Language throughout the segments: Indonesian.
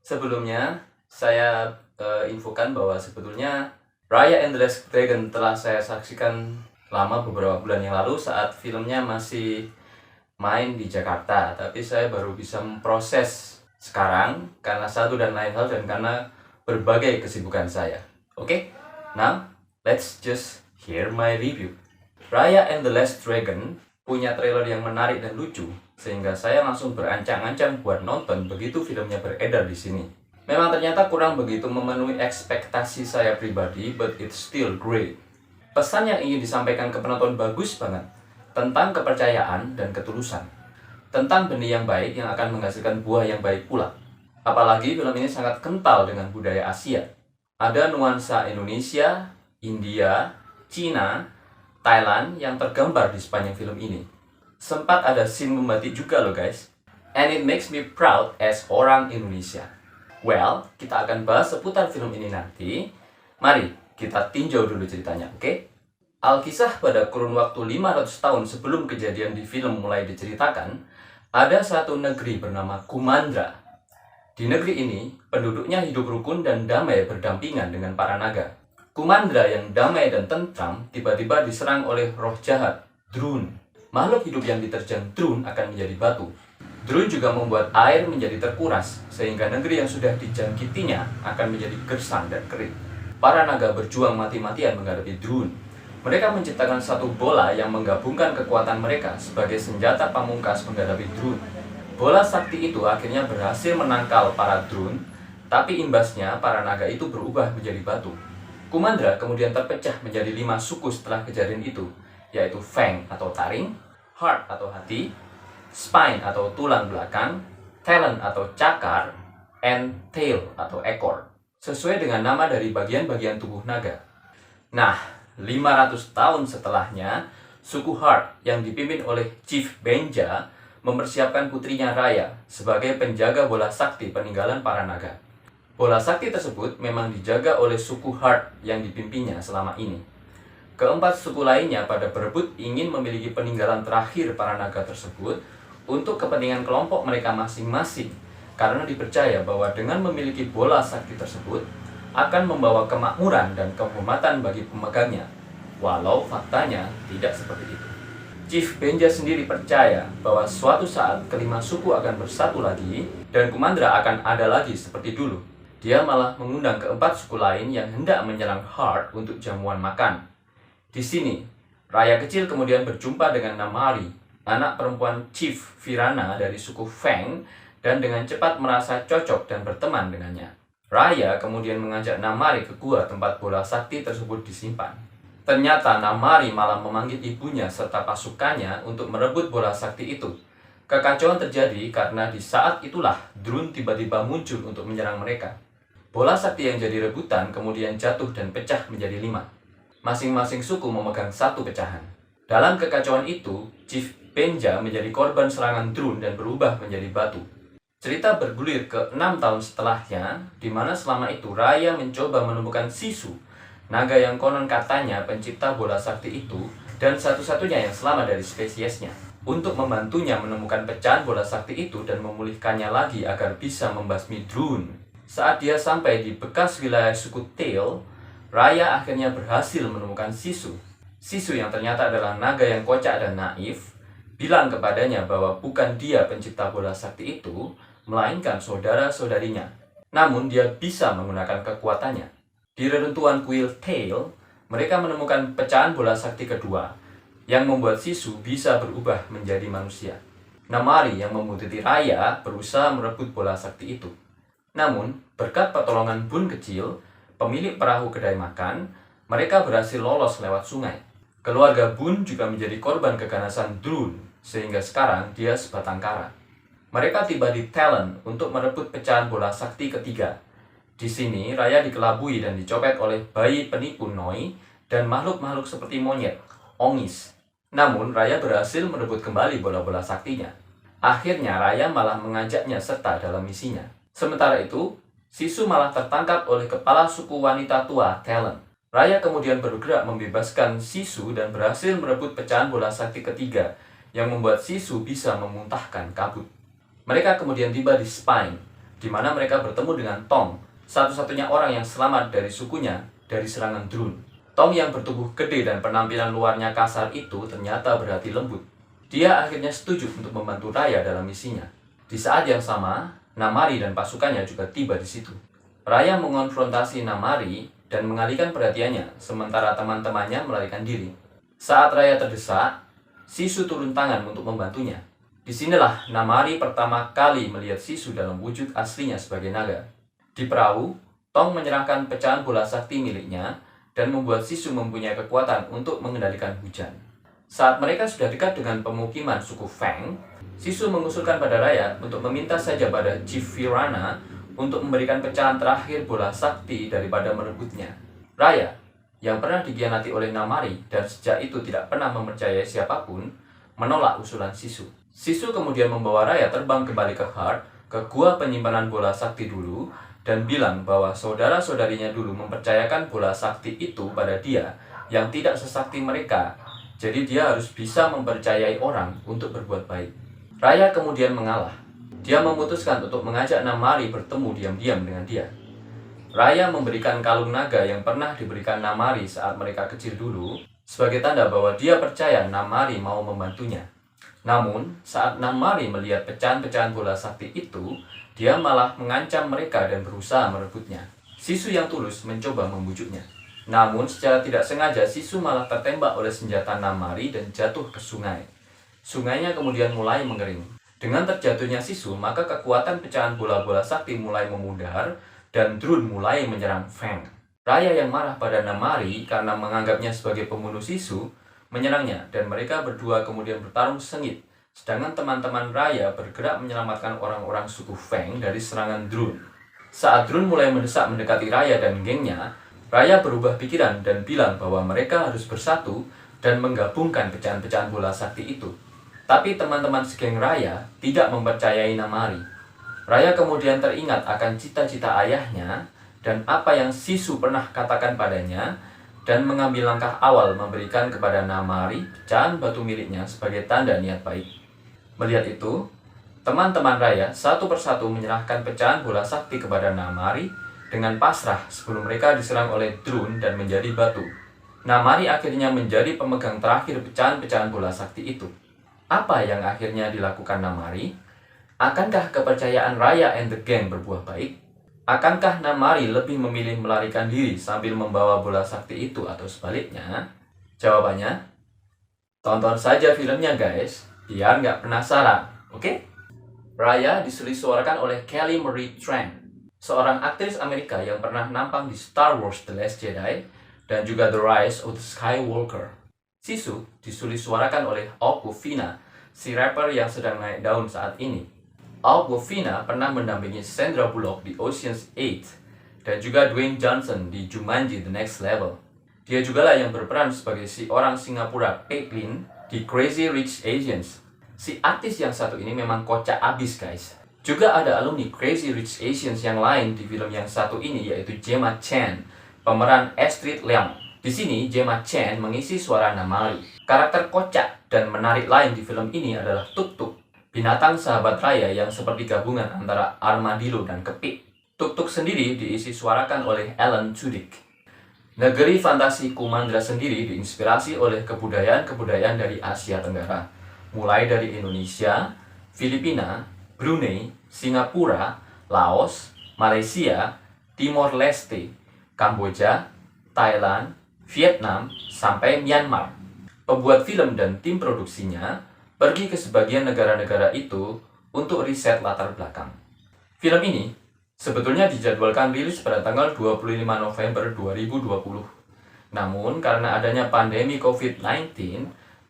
Sebelumnya, saya infokan bahwa sebetulnya Raya and the Last Dragon telah saya saksikan lama beberapa bulan yang lalu saat filmnya masih main di Jakarta. Tapi saya baru bisa memproses sekarang karena satu dan lain hal dan karena berbagai kesibukan saya. Oke, now let's just hear my review. Raya and the Last Dragon punya trailer yang menarik dan lucu, sehingga saya langsung berancang-ancang buat nonton begitu filmnya beredar di sini. Memang ternyata kurang begitu memenuhi ekspektasi saya pribadi, but it's still great. Pesan yang ingin disampaikan ke penonton bagus banget, tentang kepercayaan dan ketulusan. Tentang benih yang baik yang akan menghasilkan buah yang baik pula. Apalagi film ini sangat kental dengan budaya Asia. Ada nuansa Indonesia, India, Cina, Thailand yang tergambar di sepanjang film ini. Sempat ada scene membatik juga loh guys. And it makes me proud as orang Indonesia. Well, kita akan bahas seputar film ini nanti. Mari kita tinjau dulu ceritanya, oke? Alkisah pada kurun waktu 500 tahun sebelum kejadian di film mulai diceritakan, ada satu negeri bernama Kumandra. Di negeri ini, penduduknya hidup rukun dan damai berdampingan dengan para naga. Kumandra yang damai dan tentram tiba-tiba diserang oleh roh jahat, Drun. Makhluk hidup yang diterjang Drun akan menjadi batu. Drun juga membuat air menjadi terkuras, sehingga negeri yang sudah dijangkitinya akan menjadi gersang dan kering. Para naga berjuang mati-matian menghadapi Drun. Mereka menciptakan satu bola yang menggabungkan kekuatan mereka sebagai senjata pamungkas menghadapi Drun. Bola sakti itu akhirnya berhasil menangkal para Drun, tapi imbasnya para naga itu berubah menjadi batu. Kumandra kemudian terpecah menjadi 5 suku setelah kejadian itu, yaitu Fang atau taring, Heart atau hati, Spine atau tulang belakang, Talon atau cakar, and Tail atau ekor, sesuai dengan nama dari bagian-bagian tubuh naga. Nah, 500 tahun setelahnya, suku Heart yang dipimpin oleh Chief Benja mempersiapkan putrinya Raya sebagai penjaga bola sakti peninggalan para naga. Bola sakti tersebut memang dijaga oleh suku Heart yang dipimpinnya selama ini. Keempat suku lainnya pada berebut ingin memiliki peninggalan terakhir para naga tersebut untuk kepentingan kelompok mereka masing-masing, karena dipercaya bahwa dengan memiliki bola sakti tersebut akan membawa kemakmuran dan kehormatan bagi pemegangnya, walau faktanya tidak seperti itu. Chief Benja sendiri percaya bahwa suatu saat kelima suku akan bersatu lagi dan Kumandra akan ada lagi seperti dulu. Dia malah mengundang keempat suku lain yang hendak menyerang Heart untuk jamuan makan. Di sini, Raya kecil kemudian berjumpa dengan Namari, anak perempuan Chief Virana dari suku Fang, dan dengan cepat merasa cocok dan berteman dengannya. Raya kemudian mengajak Namari ke gua tempat bola sakti tersebut disimpan. Ternyata Namari malah memanggil ibunya serta pasukannya untuk merebut bola sakti itu. Kekacauan terjadi karena di saat itulah Drun tiba-tiba muncul untuk menyerang mereka. Bola sakti yang jadi rebutan kemudian jatuh dan pecah menjadi 5. Masing-masing suku memegang satu pecahan. Dalam kekacauan itu, Chief Benja menjadi korban serangan Drun dan berubah menjadi batu. Cerita bergulir ke 6 tahun setelahnya, di mana selama itu Raya mencoba menemukan Sisu, naga yang konon katanya pencipta bola sakti itu, dan satu-satunya yang selamat dari spesiesnya, untuk membantunya menemukan pecahan bola sakti itu dan memulihkannya lagi agar bisa membasmi Drun. Saat dia sampai di bekas wilayah suku Tail, Raya akhirnya berhasil menemukan Sisu. Sisu yang ternyata adalah naga yang kocak dan naif, bilang kepadanya bahwa bukan dia pencipta bola sakti itu, melainkan saudara-saudarinya. Namun dia bisa menggunakan kekuatannya. Di reruntuhan kuil Tail, mereka menemukan pecahan bola sakti kedua, yang membuat Sisu bisa berubah menjadi manusia. Namari yang membunuh Raya berusaha merebut bola sakti itu. Namun, berkat pertolongan Bun kecil, pemilik perahu kedai makan, mereka berhasil lolos lewat sungai. Keluarga Bun juga menjadi korban keganasan Drun, sehingga sekarang dia sebatang kara. Mereka tiba di Talon untuk merebut pecahan bola sakti ketiga. Di sini, Raya dikelabui dan dicopet oleh bayi penipu Noi dan makhluk-makhluk seperti monyet, Ongis. Namun, Raya berhasil merebut kembali bola-bola saktinya. Akhirnya, Raya malah mengajaknya serta dalam misinya. Sementara itu, Sisu malah tertangkap oleh kepala suku wanita tua, Talon. Raya kemudian bergerak membebaskan Sisu dan berhasil merebut pecahan bola sakti ketiga, yang membuat Sisu bisa memuntahkan kabut. Mereka kemudian tiba di Spine. di mana mereka bertemu dengan Tong, satu-satunya orang yang selamat dari sukunya dari serangan Drun. Tong yang bertubuh gede dan penampilan luarnya kasar itu ternyata berhati lembut. Dia akhirnya setuju untuk membantu Raya dalam misinya. Di saat yang sama, Namari dan pasukannya juga tiba di situ. Raya mengonfrontasi Namari dan mengalihkan perhatiannya, sementara teman-temannya melarikan diri. Saat Raya terdesak, Sisu turun tangan untuk membantunya. Disinilah Namari pertama kali melihat Sisu dalam wujud aslinya sebagai naga. Di perahu, Tong menyerahkan pecahan bola sakti miliknya dan membuat Sisu mempunyai kekuatan untuk mengendalikan hujan. Saat mereka sudah dekat dengan pemukiman suku Feng, Sisu mengusulkan pada Raya untuk meminta saja pada Chief Virana untuk memberikan pecahan terakhir bola sakti daripada merebutnya. Raya, yang pernah dikhianati oleh Namari dan sejak itu tidak pernah mempercayai siapapun, menolak usulan Sisu. Sisu kemudian membawa Raya terbang kembali ke Heart, ke gua penyimpanan bola sakti dulu, dan bilang bahwa saudara-saudarinya dulu mempercayakan bola sakti itu pada dia yang tidak sesakti mereka. Jadi dia harus bisa mempercayai orang untuk berbuat baik. Raya kemudian mengalah. Dia memutuskan untuk mengajak Namari bertemu diam-diam dengan dia. Raya memberikan kalung naga yang pernah diberikan Namari saat mereka kecil dulu, sebagai tanda bahwa dia percaya Namari mau membantunya. Namun, saat Namari melihat pecahan-pecahan bola sakti itu, dia malah mengancam mereka dan berusaha merebutnya. Sisu yang tulus mencoba membujuknya. Namun, secara tidak sengaja, Sisu malah tertembak oleh senjata Namari dan jatuh ke sungai. Sungainya kemudian mulai mengering. Dengan terjatuhnya Sisu, maka kekuatan pecahan bola-bola sakti mulai memudar, dan Drun mulai menyerang Feng. Raya yang marah pada Namari karena menganggapnya sebagai pembunuh Sisu, menyerangnya, dan mereka berdua kemudian bertarung sengit, sedangkan teman-teman Raya bergerak menyelamatkan orang-orang suku Feng dari serangan Drun. Saat Drun mulai mendesak mendekati Raya dan gengnya, Raya berubah pikiran dan bilang bahwa mereka harus bersatu dan menggabungkan pecahan-pecahan bola sakti itu. Tapi teman-teman segeng Raya tidak mempercayai Namari. Raya kemudian teringat akan cita-cita ayahnya dan apa yang Sisu pernah katakan padanya, dan mengambil langkah awal memberikan kepada Namari pecahan batu miliknya sebagai tanda niat baik. Melihat itu, teman-teman Raya satu persatu menyerahkan pecahan bola sakti kepada Namari dengan pasrah sebelum mereka diserang oleh Drun dan menjadi batu. Namari akhirnya menjadi pemegang terakhir pecahan-pecahan bola sakti itu. Apa yang akhirnya dilakukan Namari? Akankah kepercayaan Raya and the Gang berbuah baik? Akankah Namari lebih memilih melarikan diri sambil membawa bola sakti itu atau sebaliknya? Jawabannya, tonton saja filmnya guys, biar nggak penasaran, oke? Raya disuarakan oleh Kelly Marie Tran, seorang aktris Amerika yang pernah nampang di Star Wars The Last Jedi dan juga The Rise of the Skywalker. Sisu disuarakan oleh Awkwafina, si rapper yang sedang naik daun saat ini. Awkwafina pernah mendampingi Sandra Bullock di Ocean's 8 dan juga Dwayne Johnson di Jumanji The Next Level. Dia juga lah yang berperan sebagai si orang Singapura Caitlin di Crazy Rich Asians. Si artis yang satu ini memang kocak abis guys. Juga ada alumni Crazy Rich Asians yang lain di film yang satu ini, yaitu Gemma Chan, pemeran Astrid Leong. Di sini Gemma Chan mengisi suara Namari. Karakter kocak dan menarik lain di film ini adalah Tuk Tuk, binatang sahabat Raya yang seperti gabungan antara armadillo dan kepik. Tuk Tuk sendiri diisi suarakan oleh Alan Tudyk. Negeri fantasi Kumandra sendiri diinspirasi oleh kebudayaan-kebudayaan dari Asia Tenggara, mulai dari Indonesia, Filipina, Brunei, Singapura, Laos, Malaysia, Timor Leste, Kamboja, Thailand, Vietnam, sampai Myanmar. Pembuat film dan tim produksinya pergi ke sebagian negara-negara itu untuk riset latar belakang. Film ini sebetulnya dijadwalkan rilis pada tanggal 25 November 2020. Namun karena adanya pandemi COVID-19,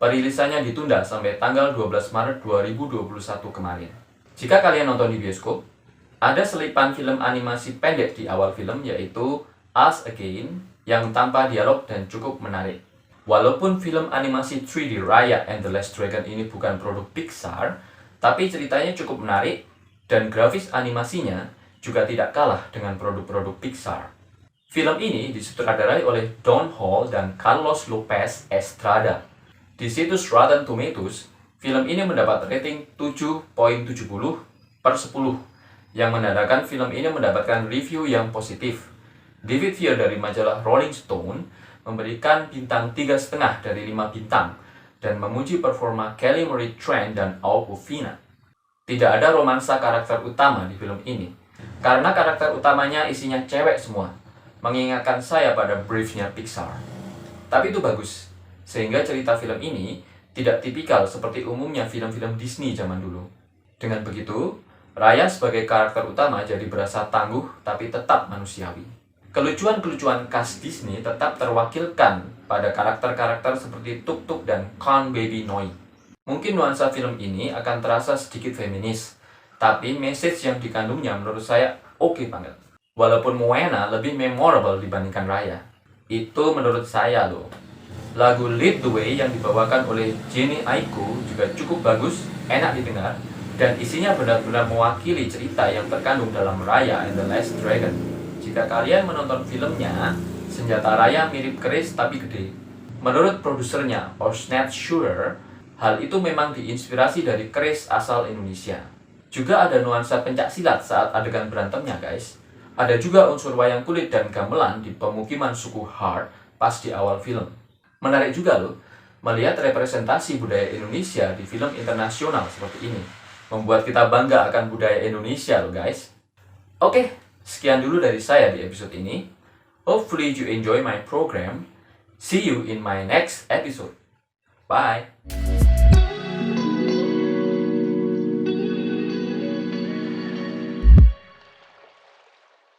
perilisannya ditunda sampai tanggal 12 Maret 2021 kemarin. Jika kalian nonton di bioskop, ada selipan film animasi pendek di awal film, yaitu Us Again, yang tanpa dialog dan cukup menarik. Walaupun film animasi 3D Raya and the Last Dragon ini bukan produk Pixar, tapi ceritanya cukup menarik dan grafis animasinya juga tidak kalah dengan produk-produk Pixar. Film ini disutradarai oleh Don Hall dan Carlos Lopez Estrada. Di situs Rotten Tomatoes, film ini mendapat rating 7.70/10 yang menandakan film ini mendapatkan review yang positif. David Fear dari majalah Rolling Stone memberikan bintang 3,5 dari 5 bintang dan memuji performa Kelly Marie Tran dan Awkwafina. Tidak ada romansa karakter utama di film ini, karena karakter utamanya isinya cewek semua, mengingatkan saya pada briefnya Pixar. Tapi itu bagus, sehingga cerita film ini tidak tipikal seperti umumnya film-film Disney zaman dulu. Dengan begitu, Raya sebagai karakter utama jadi berasa tangguh tapi tetap manusiawi. Kelucuan-kelucuan khas Disney tetap terwakilkan pada karakter-karakter seperti Tuk Tuk dan Con Baby Noi. Mungkin nuansa film ini akan terasa sedikit feminis, tapi message yang dikandungnya menurut saya oke banget. Walaupun Moana lebih memorable dibandingkan Raya. Itu menurut saya loh. Lagu Lead the Way yang dibawakan oleh Jenny Aiko juga cukup bagus, enak didengar, dan isinya benar-benar mewakili cerita yang terkandung dalam Raya and the Last Dragon. Jika kalian menonton filmnya, senjata Raya mirip keris tapi gede. Menurut produsernya, Osnat Schurer, hal itu memang diinspirasi dari keris asal Indonesia. Juga ada nuansa pencaksilat saat adegan berantemnya guys. Ada juga unsur wayang kulit dan gamelan di pemukiman suku Hart pas di awal film. Menarik juga loh, melihat representasi budaya Indonesia di film internasional seperti ini. Membuat kita bangga akan budaya Indonesia loh guys. Oke, sekian dulu dari saya di episode ini. Hopefully you enjoy my program. See you in my next episode. Bye.